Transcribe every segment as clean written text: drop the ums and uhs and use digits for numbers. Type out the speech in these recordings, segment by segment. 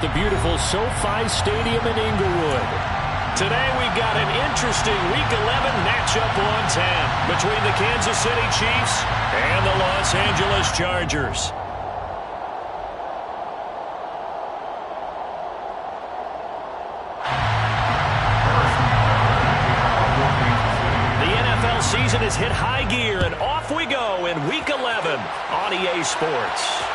The beautiful SoFi Stadium in Inglewood. Today we've got an interesting Week 11 matchup on tap between the Kansas City Chiefs and the Los Angeles Chargers. The NFL season has hit high gear, and off we go in Week 11 on EA Sports.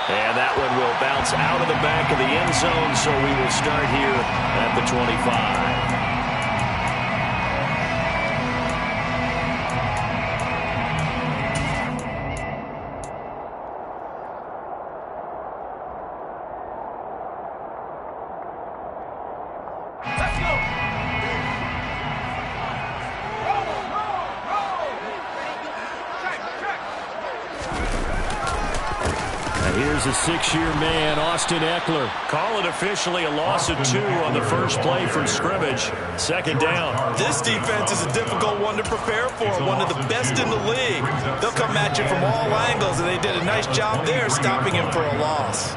And that one will bounce out of the back of the end zone, so we will start here at the 25. Here's a six-year man, Austin Ekeler. Call it officially a loss of 2 on the first play from scrimmage. Second down. This defense is a difficult one to prepare for, one of the best in the league. They'll come at you from all angles, and they did a nice job there stopping him for a loss.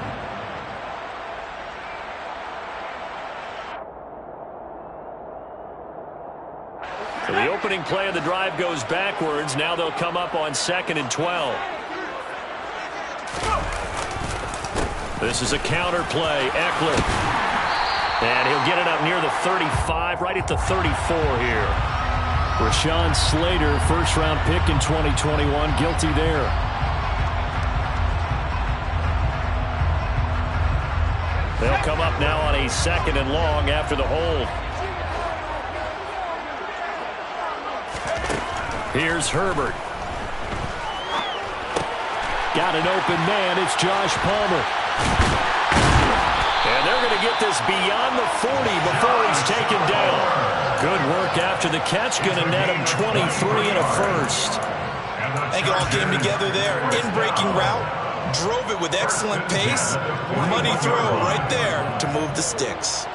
So the opening play of the drive goes backwards. Now they'll come up on 2nd and 12. This is a counter play. Ekeler. And he'll get it up near the 35, right at the 34 here. Rashawn Slater, first-round pick in 2021, guilty there. They'll come up now on a 2nd and long after the hold. Here's Herbert. Got an open man. It's Josh Palmer. And they're going to get this beyond the 40 before he's taken down. Good work after the catch. Going to net him 23 and a first. I think it all came together there. In-breaking route. Drove it with excellent pace. Money throw right there to move the sticks.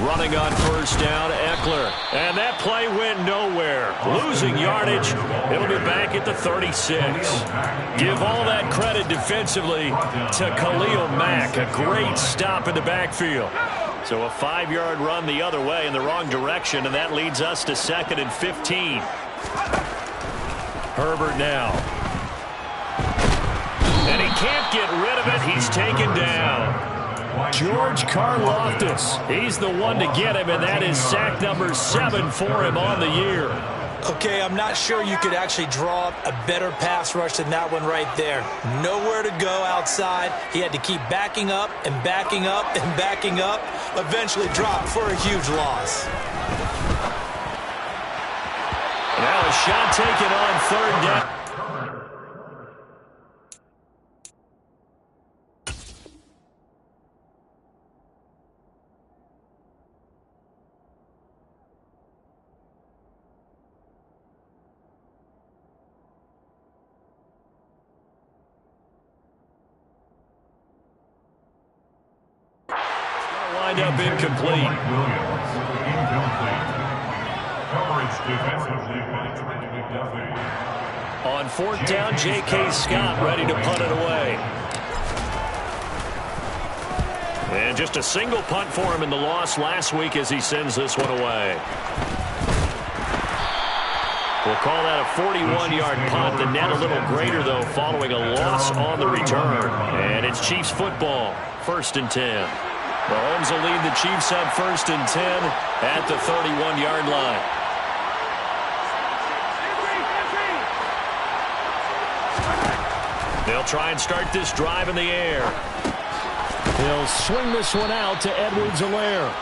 Running on first down, Ekeler. And that play went nowhere. Losing yardage. It'll be back at the 36. Give all that credit defensively to Khalil Mack. A great stop in the backfield. So a 5-yard run the other way in the wrong direction, and that leads us to 2nd and 15. Herbert now. And he can't get rid of it. He's taken down. George Karlaftis, he's the one to get him, and that is sack number 7 for him on the year. Okay, I'm not sure you could actually draw up a better pass rush than that one right there. Nowhere to go outside. He had to keep backing up and backing up and backing up. Eventually dropped for a huge loss. Now a shot taken on 3rd down. Wind up incomplete. On 4th down, J.K. Scott ready to punt it away. And just a single punt for him in the loss last week as he sends this one away. We'll call that a 41-yard punt. The net a little greater, though, following a loss on the return. And it's Chiefs football, 1st and 10. Mahomes will lead the Chiefs on 1st and 10 at the 31-yard line. They'll try and start this drive in the air. He'll swing this one out to Edwards-Helaire.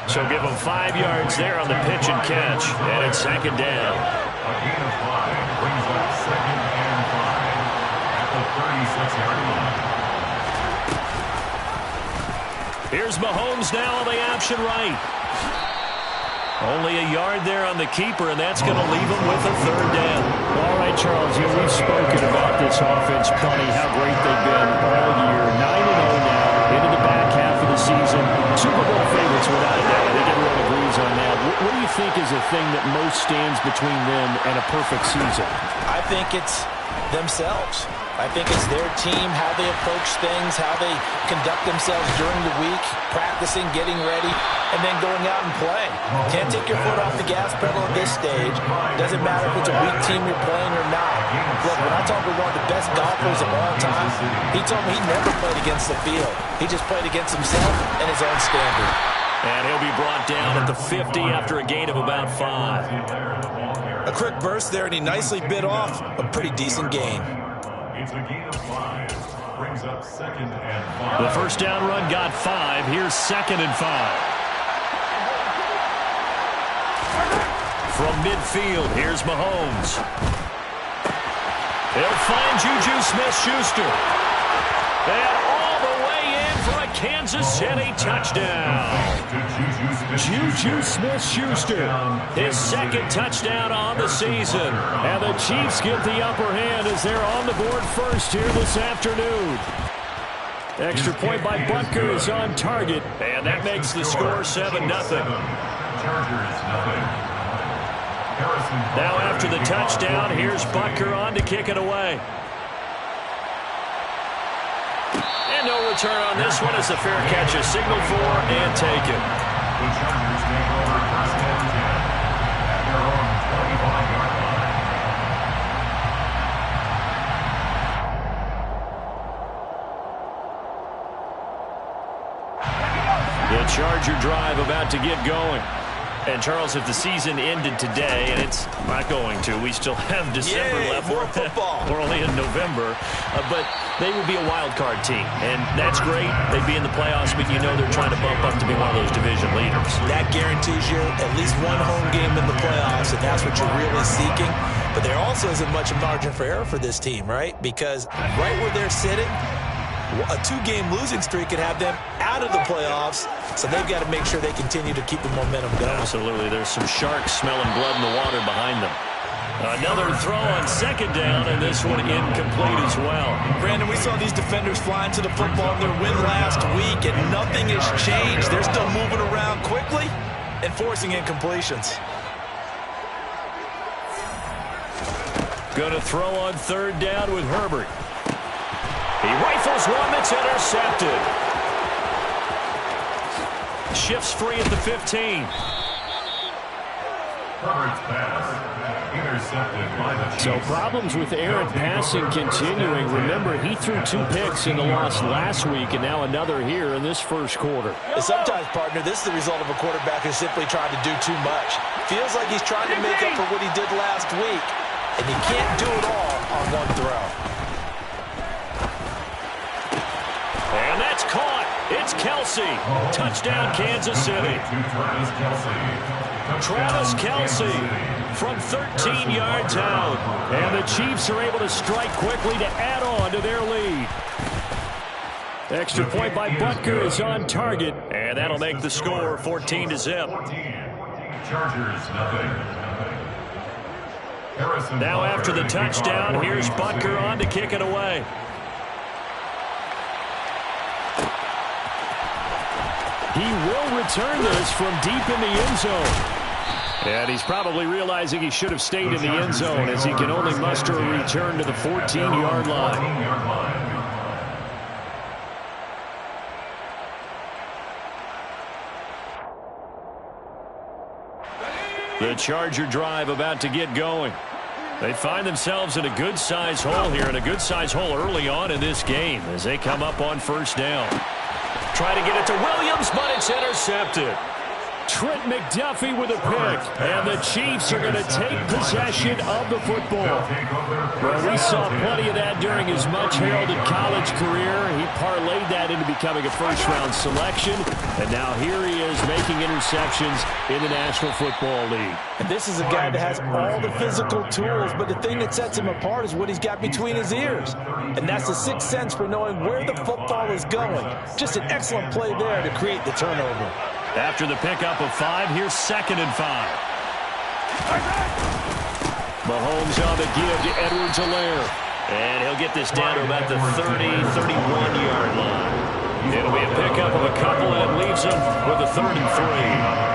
So give him 5 yards there on the pitch and catch. And it's 2nd down. Brings up 2nd and 5 at the 36-yard line. Here's Mahomes now on the option right. Only a yard there on the keeper, and that's going to leave him with a 3rd down. All right, Charles, we've spoken about this offense plenty, how great they've been all year. 9-0 now, into the back half of the season. Super Bowl favorites without a doubt. I think everyone agrees is on that. What do you think is the thing that most stands between them and a perfect season? I think it's themselves. I think it's their team, how they approach things, how they conduct themselves during the week, practicing, getting ready, and then going out and playing. Can't take your foot off the gas pedal at this stage. Doesn't matter if it's a weak team you're playing or not. Look, when I talk with one of the best golfers of all time, he told me he never played against the field. He just played against himself and his own standard. And he'll be brought down at the 50 after a gain of about 5. A quick burst there, and he nicely bit off a pretty decent gain. It's a gain of 5. Brings up 2nd and 5. The first down run got 5. Here's 2nd and 5. From midfield, here's Mahomes. They'll find Juju Smith-Schuster. And all the way in for a Kansas City touchdown. Juju Smith-Schuster, his 2nd touchdown on the season. And the Chiefs get the upper hand as they're on the board first here this afternoon. Extra point by Butker is on target, and that makes the score 7-0. Chargers, nothing. Now after the touchdown, here's Butker on to kick it away. And no return on this one as the fair catch is signaled for and taken. The Chargers take over 1st and 10 at their own 25-yard line. The Charger drive about to get going. And, Charles, if the season ended today, and it's not going to, we still have December left. More football. We're only in November. But they would be a wild card team. And that's great. They'd be in the playoffs, but you know they're trying to bump up to be one of those division leaders. That guarantees you at least one home game in the playoffs, and that's what you're really seeking. But there also isn't much margin for error for this team, right? Because right where they're sitting, a 2-game losing streak could have them out of the playoffs, so they've got to make sure they continue to keep the momentum going. Absolutely. There's some sharks smelling blood in the water behind them. Another throw on 2nd down, and this one incomplete as well. Brandon, we saw these defenders flying to the football in their win last week, and nothing has changed. They're still moving around quickly and forcing incompletions. Going to throw on 3rd down with Herbert. He rifles one that's intercepted. Shifts free at the 15. Herbert's pass intercepted by the Chiefs. So problems with errant passing continuing. Remember, he threw 2 picks in the loss last week, and now another here in this first quarter. And sometimes, partner, this is the result of a quarterback who's simply trying to do too much. Feels like he's trying to make up for what he did last week, and he can't do it all on one throw. And that's caught. It's Kelce. Touchdown, Kansas City. Travis Kelce from 13 yards out. And the Chiefs are able to strike quickly to add on to their lead. Extra point by Butker is on target. And that'll make the score 14-0. Chargers, nothing. Now after the touchdown, here's Butker on to kick it away. He will return this from deep in the end zone. And he's probably realizing he should have stayed in the end zone as he can only muster a return to the 14-yard line. The Charger drive about to get going. They find themselves in a good-sized hole here, and a good-sized hole early on in this game as they come up on 1st down. Try to get it to Williams, but it's intercepted. Trent McDuffie with a pick, and the Chiefs are going to take possession of the football. Well, we saw plenty of that during his much-heralded college career. He parlayed that into becoming a first-round selection, and now here he is making interceptions in the National Football League. And this is a guy that has all the physical tools, but the thing that sets him apart is what he's got between his ears. And that's the sixth sense for knowing where the football is going. Just an excellent play there to create the turnover. After the pickup of 5, here's 2nd and 5. Mahomes on the give to Edwards-Helaire. And he'll get this down to about the 30, 31-yard line. It'll be a pickup of a couple, and it leaves them with a 3rd and 3.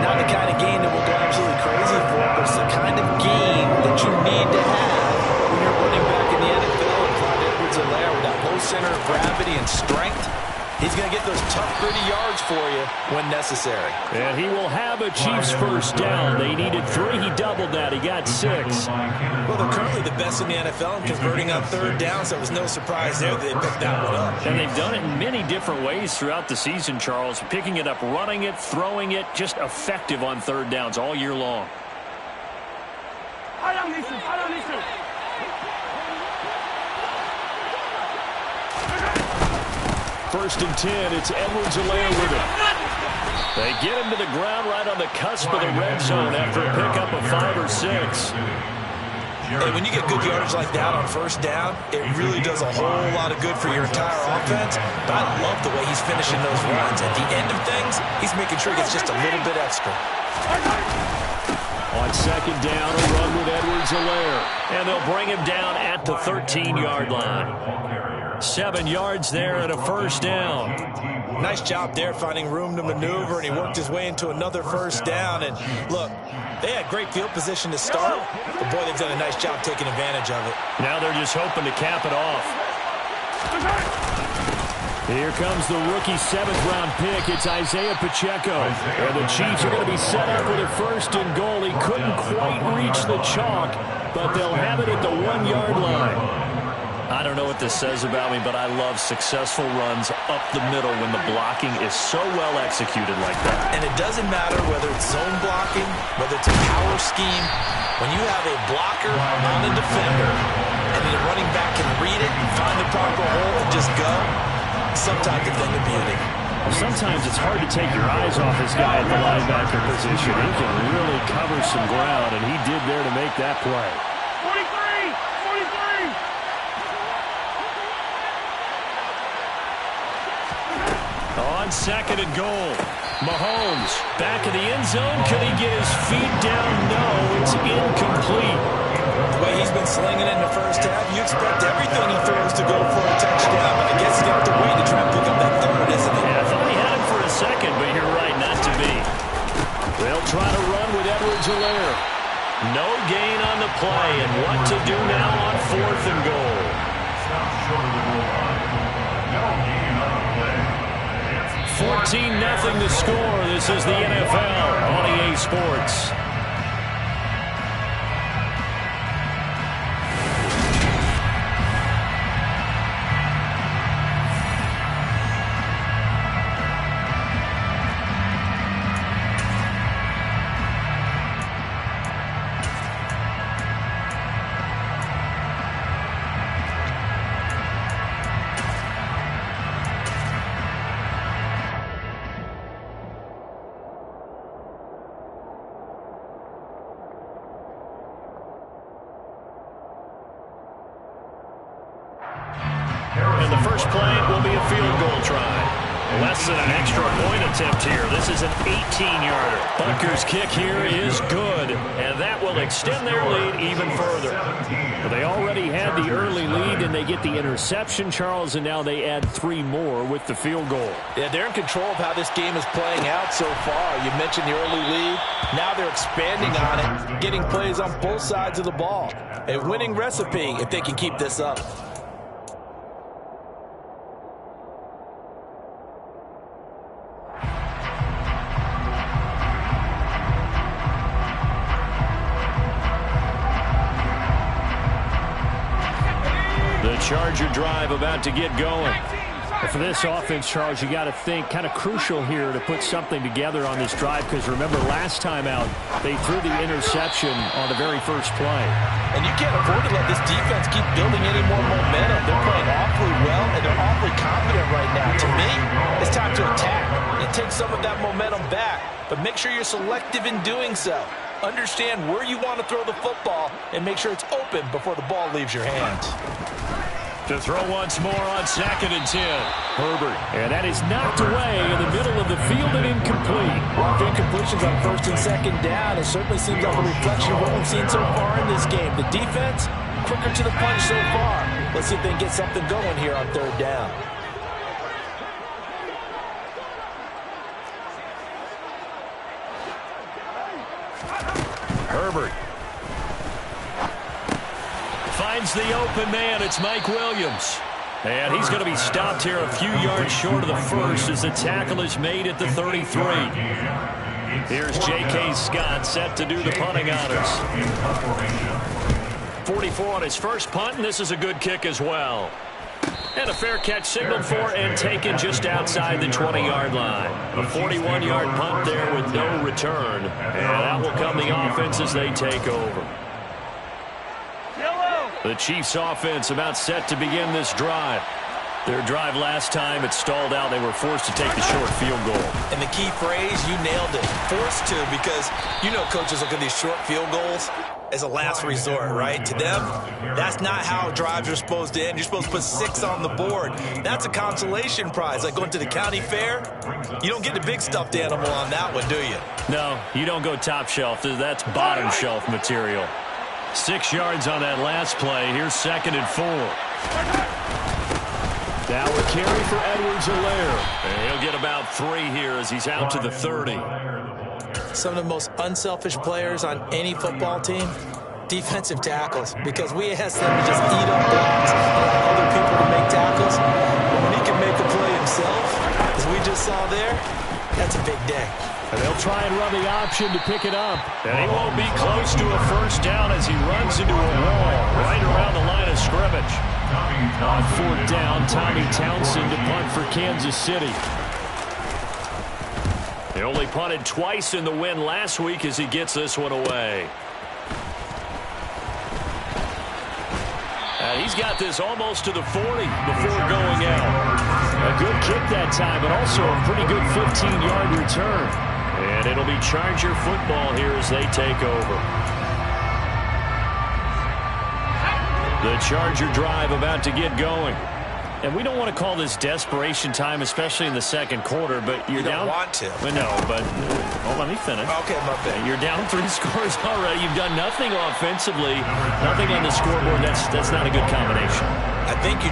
Not the kind of game that will go absolutely crazy for, but it's the kind of game that you need to have when you're running back in the NFL. And Clyde Edwards-Helaire with that low center of gravity and strength, he's going to get those tough, gritty yards for you when necessary. And he will have a Chiefs first down. They needed 3. He doubled that. He got 6. Well, they're currently the best in the NFL in converting on 3rd down, so it was no surprise there that they picked that one up. And they've done it in many different ways throughout the season, Charles. Picking it up, running it, throwing it, just effective on 3rd downs all year long. First and 10, it's Edwards-Helaire with it. They get him to the ground right on the cusp of the red zone after a pickup of 5 or 6. Hey, when you get good yardage like that on 1st down, it really does a whole lot of good for your entire offense. But I love the way he's finishing those runs. At the end of things, he's making sure he gets just a little bit extra. On 2nd down, a run with Edwards-Helaire. And they'll bring him down at the 13-yard line. 7 yards there and a 1st down. Nice job there finding room to maneuver, and he worked his way into another 1st down. And look, they had great field position to start, but boy, they've done a nice job taking advantage of it. Now they're just hoping to cap it off. Here comes the rookie 7th-round pick. It's Isaiah Pacheco. And the Chiefs are going to be set up with a 1st and goal. He couldn't quite reach the chalk, but they'll have it at the 1-yard line. I don't know what this says about me, but I love successful runs up the middle when the blocking is so well executed like that. And it doesn't matter whether it's zone blocking, whether it's a power scheme. When you have a blocker on a defender and the running back can read it and find the proper hole and just go, sometimes a thing of beauty. Sometimes it's hard to take your eyes off this guy at the linebacker position. He can really cover some ground, and he did there to make that play. 43! On 2nd and goal, Mahomes back in the end zone. Could he get his feet down? No, it's incomplete. The way he's been slinging it in the 1st half, you expect everything he throws to go for a touchdown. But I guess he's going to have to wait to try and pick up that 3rd, isn't he? Yeah, I thought he had him for a second, but you're right, not to be. They'll try to run with Edwards-Helaire. No gain on the play, and what to do now on 4th and goal. Stop short of the goal line. No gain on the play. 14-0 the score. This is the NFL on EA Sports. And the first play will be a field goal try. Less than an extra point attempt here. This is an 18-yarder. Butker's kick here is good, and that will extend their lead even further. Well, they already had the early lead, and they get the interception, Charles, and now they add 3 more with the field goal. Yeah, they're in control of how this game is playing out so far. You mentioned the early lead. Now they're expanding on it, getting plays on both sides of the ball. A winning recipe if they can keep this up. Charger drive about to get going. But for this offense, Charles, you got to think kind of crucial here to put something together on this drive, because remember last time out they threw the interception on the very first play. And you can't afford to let this defense keep building any more momentum. They're playing awfully well, and they're awfully confident right now. To me, it's time to attack and take some of that momentum back, but make sure you're selective in doing so. Understand where you want to throw the football and make sure it's open before the ball leaves your hands. To throw once more on 2nd and 10. Herbert. And that is knocked away in the middle of the field and incomplete. Well, incompletions on 1st and 2nd down. It certainly seems like a reflection of what we've seen so far in this game. The defense, quicker to the punch so far. Let's see if they can get something going here on 3rd down. Herbert. Finds the open man. It's Mike Williams. And he's going to be stopped here a few yards short of the first as the tackle is made at the 33. Here's J.K. Scott set to do the punting honors. 44 on his first punt, and this is a good kick as well. And a fair catch signaled for and taken just outside the 20-yard line. A 41-yard punt there with no return. And that will come the offense as they take over. The Chiefs offense about set to begin this drive. Their drive last time, it stalled out. They were forced to take the short field goal. And the key phrase, you nailed it. Forced to, because you know coaches look at these short field goals as a last resort, right? To them, that's not how drives are supposed to end. You're supposed to put 6 on the board. That's a consolation prize. Like going to the county fair, you don't get the big stuffed animal on that one, do you? No, you don't go top shelf. That's bottom shelf material. 6 yards on that last play. Here's 2nd and 4. Now a carry for Edwards-Helaire. And he'll get about 3 here as he's out to the 30. Some of the most unselfish players on any football team, defensive tackles, because we ask them to just eat up blocks and allow other people to make tackles. But when he can make a play himself, as we just saw there, that's a big day. And they'll try and run the option to pick it up. And he won't be close to a first down as he runs into a wall right around the line of scrimmage. On 4th down, Tommy Townsend to punt for Kansas City. He only punted twice in the win last week as he gets this one away. And he's got this almost to the 40 before going out. A good kick that time, but also a pretty good 15-yard return. And it'll be Charger football here as they take over. The Charger drive about to get going. And we don't want to call this desperation time, especially in the second quarter, but you're down. You don't want to. Well, no, but let me finish. Okay, my bad. You're down 3 scores already. You've done nothing offensively, nothing on the scoreboard. That's not a good combination. I think you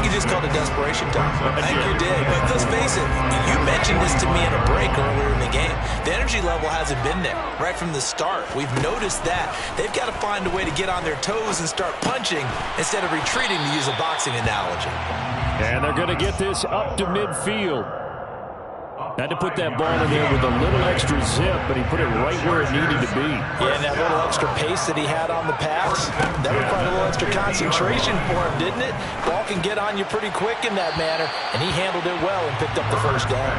just called it desperation time. I think you did. But let's face it, you mentioned this to me in a break earlier in the game. The energy level hasn't been there right from the start. We've noticed that. They've got to find a way to get on their toes and start punching instead of retreating, to use a boxing analogy. And they're going to get this up to midfield. Had to put that ball in there with a little extra zip, but he put it right where it needed to be. Yeah, and that little extra pace that he had on the pass, that required a little extra concentration for him, didn't it? Ball can get on you pretty quick in that manner, and he handled it well and picked up the first down.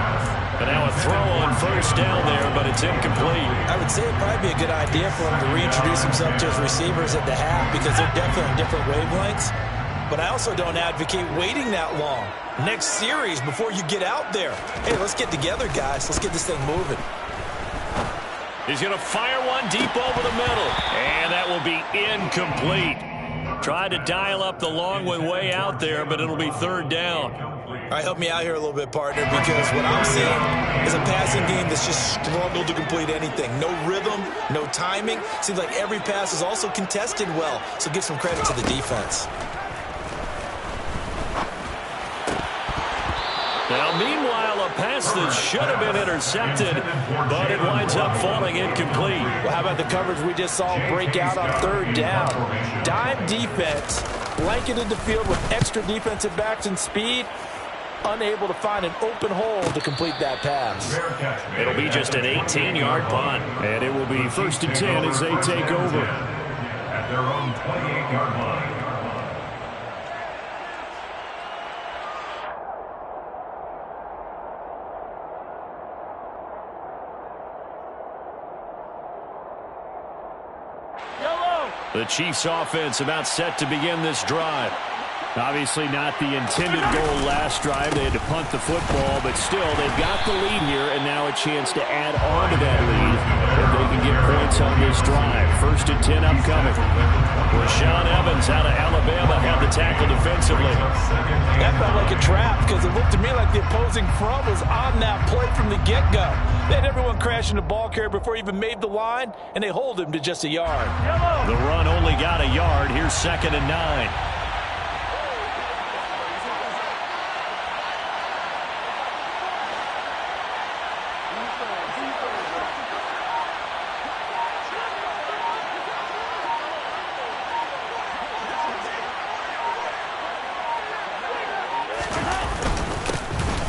And now a throw on first down there, but it's incomplete. I would say it'd probably be a good idea for him to reintroduce himself to his receivers at the half, because they're definitely on different wavelengths. But I also don't advocate waiting that long. Next series before you get out there. Hey, let's get together, guys. Let's get this thing moving. He's going to fire one deep over the middle. And that will be incomplete. Tried to dial up the long one way out there, but it'll be 3rd down. All right, help me out here a little bit, partner, because what I'm seeing is a passing game that's just struggled to complete anything. No rhythm, no timing. Seems like every pass is also contested well, so give some credit to the defense. Now, meanwhile, a pass that should have been intercepted, but it winds up falling incomplete. Well, how about the coverage we just saw break out on 3rd down? Dime defense, blanketed the field with extra defensive backs and speed, unable to find an open hole to complete that pass. It'll be just an 18-yard punt, and it will be 1st and 10 as they take over. At their own 28-yard line. The Chiefs offense about set to begin this drive. Obviously not the intended goal last drive. They had to punt the football, but still they've got the lead here, and now a chance to add on to that lead if they can get points on this drive. 1st and 10 upcoming. Rashaan Evans out of Alabama had the tackle defensively. That felt like a trap because it looked to me like the opposing front was on that play from the get-go. They had everyone crashing the ball carrier before he even made the line, and they hold him to just a yard. The run only got a yard. Here's 2nd and 9.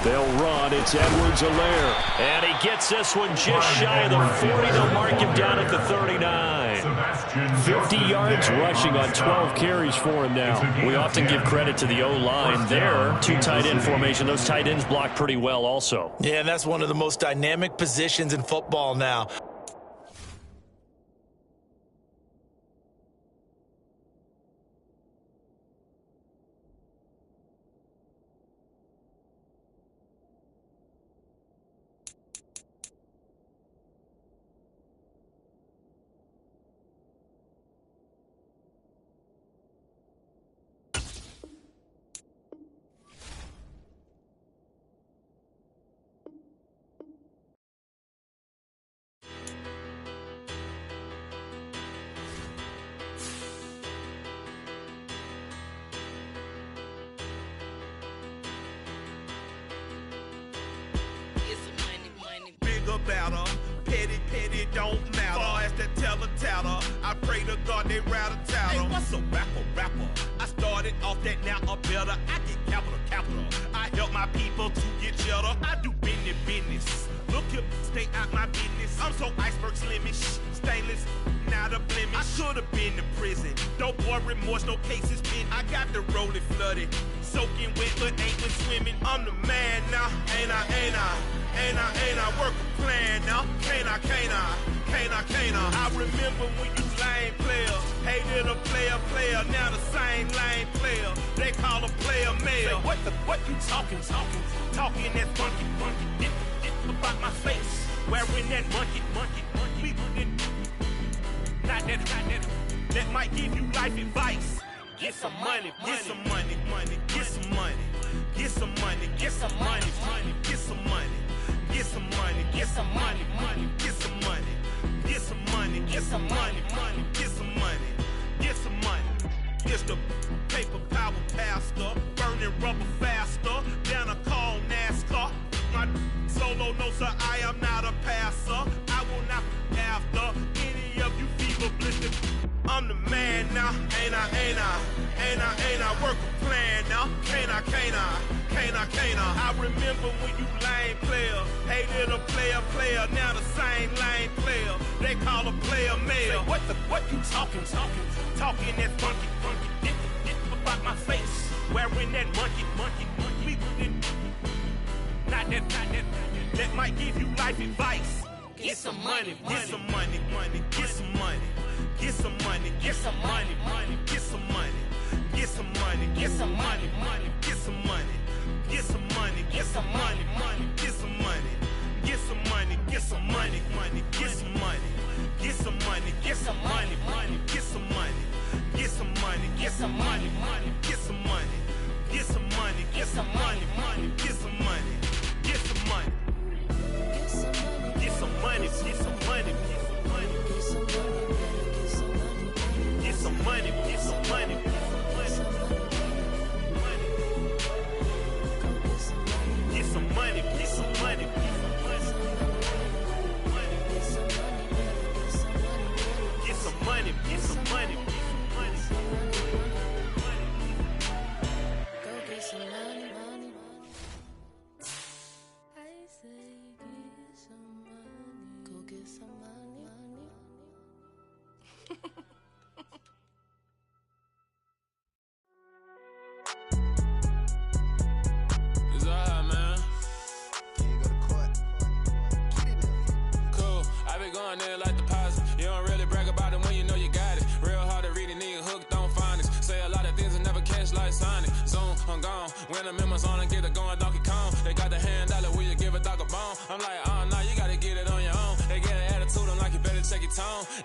They'll run. It's Edwards-Helaire. And he gets this one just shy of the 40. They'll mark him down at the 39. 50 yards rushing on 12 carries for him now. We often give credit to the O-line there. Two tight end formation. Those tight ends block pretty well also. Yeah, and that's one of the most dynamic positions in football now. Better. Petty don't matter. Far as that teller, I pray to God they rattle tattle. Hey, what's a rapper? I started off that, now I'm better. I get capital. I help my people to get cheddar. I do business. Look here, stay out my business. I'm so iceberg slimish, stainless, not a blemish. I should've been to prison. Don't boy remorse, no cases been. I got the rolling flooded, soaking wet, but ain't been swimming. I'm the man now, ain't I work a plan now. Can't I? I remember when you lame player, hated a player, now the same lame player. They call a player male. Say, what you talking that funky. Get about my face, wearing that monkey. Not that might give you life advice. Get some money. It's the paper power pastor, burning rubber faster than a cold NASCAR. My solo, no sir, I am not a passer. I will not after any of you fever blistered. I'm the man now, ain't I work a plan now. Can't I? I remember when you lame player, hated a player, now the same lame player. They call a player male. Say, what you talking that funky. Get about my face, wearing that monkey. Not that might give you life advice. Get some money.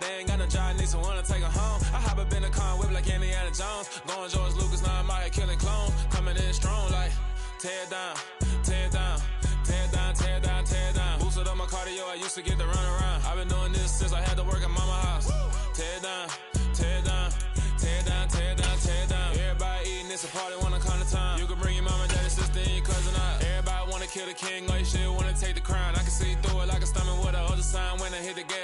They ain't got no job, need someone to take her home. I hop up in the car, whip like Indiana Jones. Going George Lucas, now I'm out here killing clones. Coming in strong like, tear down. Boosted up my cardio, I used to get to run around. I've been doing this since I had to work at mama house. Tear down. Everybody eating, it's a party, wanna come to town. You can bring your mama, daddy, sister, and your cousin out. Everybody wanna kill the king